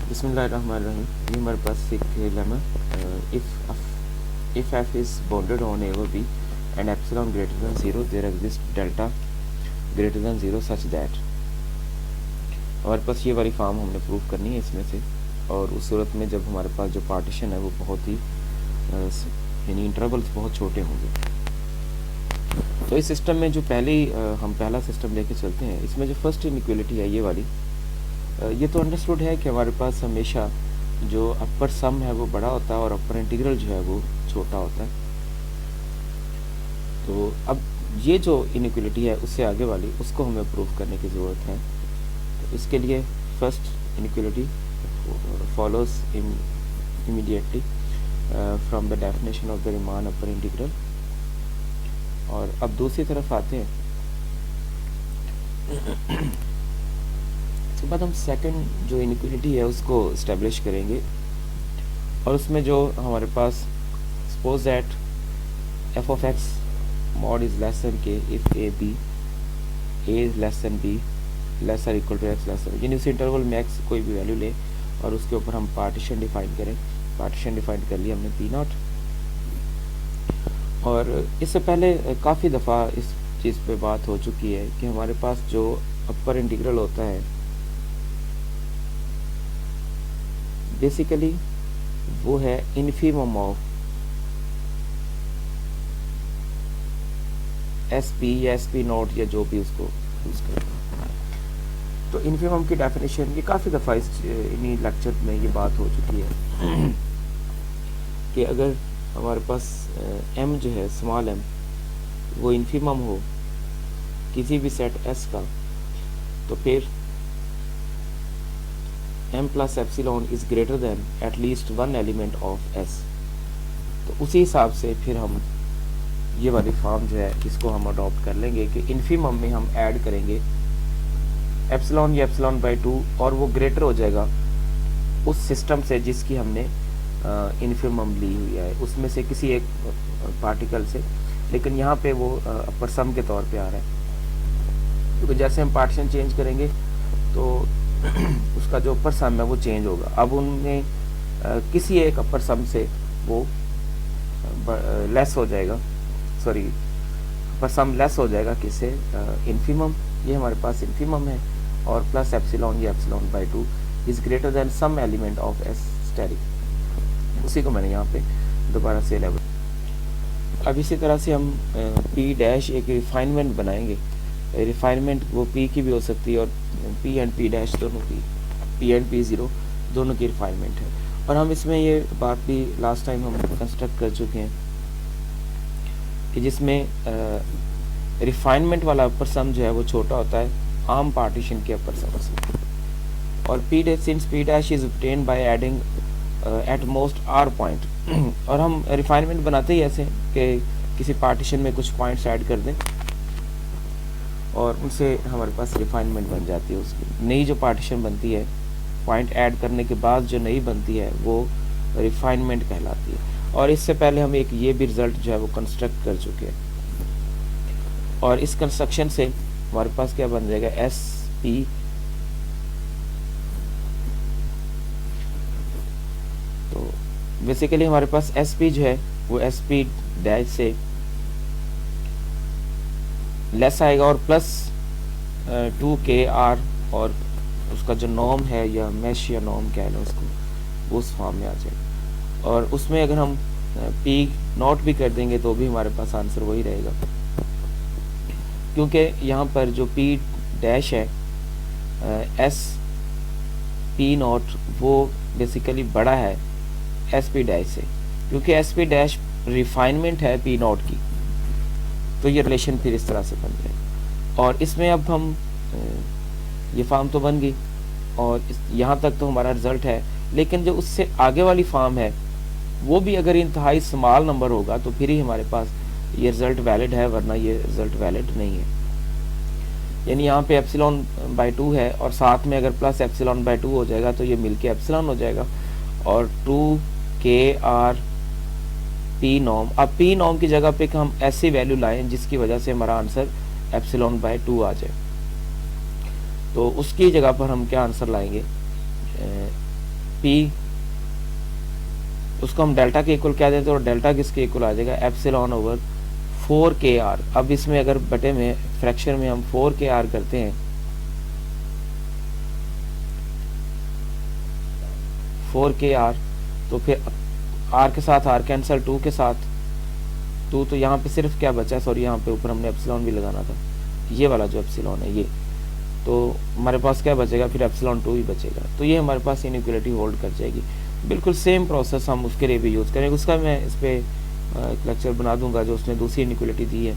बिस्मिल्लाहिर्रहमानिर्रहीम। ये हमारे पास एक lemma if f is bounded on a or b and epsilon greater than 0 there exists delta greater than 0 such that हमारे पास ये वाली फॉर्म हमने प्रूव करनी है इसमें से। और उस सूरत में जब हमारे पास जो पार्टीशन है वो बहुत ही यानी इंटरवल्स बहुत छोटे होंगे। तो इस सिस्टम में जो हम पहला सिस्टम लेके चलते हैं, इसमें जो फर्स्ट इनइक्वालिटी है ये वाली, ये तो अंडरस्टूड है कि हमारे पास हमेशा जो अपर सम है वो बड़ा होता है और अपर इंटीग्रल जो है वो छोटा होता है। तो अब ये जो इनइक्वालिटी है उससे आगे वाली, उसको हमें प्रूव करने की ज़रूरत है। तो इसके लिए first inequality follows immediately from the definition of the Riemann upper integral. और अब दूसरी तरफ आते हैं, उसके बाद हम सेकंड जो इनइक्वालिटी है उसको इस्टेब्लिश करेंगे। और उसमें जो हमारे पास suppose that f of x mod is less than k if a is less than b less or equal to x less than, यानी उस इंटरवल में एक्स कोई भी वैल्यू ले और उसके ऊपर हम पार्टीशन डिफाइन करें। पार्टीशन डिफाइन कर लिया हमने पी नॉट। और इससे पहले काफ़ी दफ़ा इस चीज़ पे बात हो चुकी है कि हमारे पास जो अपर इंटीग्रल होता है बेसिकली वो है इन्फीमम ऑफ एस पी या एस पी नॉट या जो भी उसको यूज़ करें। तो इन्फीमम की डेफिनेशन ये काफ़ी दफ़ा इन्हीं लेक्चर में ये बात हो चुकी है कि अगर हमारे पास m जो है स्मॉल m वो इन्फीमम हो किसी भी सेट s का, तो फिर m plus epsilon is greater then at least one element of s। तो उसी हिसाब से फिर हम ये वाली फॉर्म जो है इसको हम अडॉप्ट कर लेंगे कि इन्फीमम में हम ऐड करेंगे एप्सिलॉन या एप्सिलॉन बाई 2 और वो ग्रेटर हो जाएगा उस सिस्टम से जिसकी हमने इन्फीमम ली हुई है, उसमें से किसी एक पार्टिकल से, लेकिन यहाँ पे वो अपर सम के तौर पे आ रहा है क्योंकि जैसे हम पार्टीशन चेंज करेंगे तो उसका जो अपर सम है वो चेंज होगा। अब उनमें किसी एक अपर सम से वो लेस हो जाएगा, सॉरी अपर सम लेस हो जाएगा किससे, इन्फीमम। ये हमारे पास इन्फीमम है और प्लस एप्सिलॉन या epsilon by 2 is greater than some element of S asterisk. उसी को मैंने यहाँ पे दोबारा से लेवल। अब इसी तरह से हम पी डैश एक रिफाइनमेंट बनाएंगे। रिफाइनमेंट वो पी की भी हो सकती है और पी एंड पी डैश दोनों की, पी एंड पी ज़ीरो दोनों की रिफाइनमेंट है। और हम इसमें ये बात भी लास्ट टाइम हम कंस्ट्रक्ट कर चुके हैं कि जिसमें रिफाइनमेंट वाला अपर सम जो है वो छोटा होता है आम पार्टीशन के अपर सम से। और P dash since P dash is obtained by adding at most R point. और हम रिफाइनमेंट बनाते ही ऐसे कि किसी पार्टीशन में कुछ पॉइंट्स ऐड कर दें और उनसे हमारे पास रिफाइनमेंट बन जाती है। उसकी नई जो पार्टीशन बनती है पॉइंट ऐड करने के बाद जो नई बनती है वो रिफाइनमेंट कहलाती है। और इससे पहले हम एक ये भी रिजल्ट जो है वो कंस्ट्रक्ट कर चुके हैं। और इस कंस्ट्रक्शन से हमारे पास क्या बन जाएगा, एस पी बेसिकली हमारे पास एस पी जो है वो एस पी डैश से लेस आएगा और प्लस 2kr और उसका जो नॉर्म है या मैश या नॉर्म कह लो उसको, वो उस फॉर्म में आ जाएगा। और उसमें अगर हम पी नॉट भी कर देंगे तो भी हमारे पास आंसर वही रहेगा क्योंकि यहाँ पर जो पी डैश है एस पी नॉट वो बेसिकली बड़ा है एस पी डैश से, क्योंकि एस पी डैश रिफाइनमेंट है पी नॉट की। तो ये रिलेशन फिर इस तरह से बन जाए। और इसमें अब हम ये फॉर्म तो बन गई और यहाँ तक तो हमारा रिजल्ट है, लेकिन जो उससे आगे वाली फॉर्म है वो भी अगर इंतहाई स्मॉल नंबर होगा तो फिर ही हमारे पास ये रिजल्ट वैलिड है, वरना ये रिजल्ट वैलिड नहीं है। यानी यहाँ पे एप्सिलॉन बाई 2 है और साथ में अगर प्लस एप्सिलॉन बाई 2 हो जाएगा तो ये मिलके एप्सिलॉन हो जाएगा और 2kr पी नॉर्म। अब पी नॉर्म की जगह पे हम ऐसी वैल्यू लाएं जिसकी वजह से हमारा आंसर एप्सिलॉन बाई 2 आ जाए। तो उसकी जगह पर हम क्या आंसर लाएंगे, पी, उसको हम डेल्टा के इक्वल क्या देते हैं, तो डेल्टा किसके इक्वल आ जाएगा, एप्सिलॉन ओवर 4kr। अब इसमें अगर बटे में फ्रैक्शन में हम 4kr करते हैं, 4kr, तो फिर r के साथ r कैंसल, 2 के साथ 2, तो यहाँ पे सिर्फ क्या बचा, सॉरी यहाँ पे ऊपर हमने एप्सिलॉन भी लगाना था, ये वाला जो एप्सिलॉन है ये, तो हमारे पास क्या बचेगा, फिर एप्सिलॉन 2 ही बचेगा। तो ये हमारे पास इनइक्वालिटी होल्ड कर जाएगी। बिल्कुल सेम प्रोसेस हम उसके लिए भी यूज़ करेंगे, उसका मैं इस पर एक लेक्चर बना दूंगा जो उसने दूसरी इनइक्वालिटी दी है।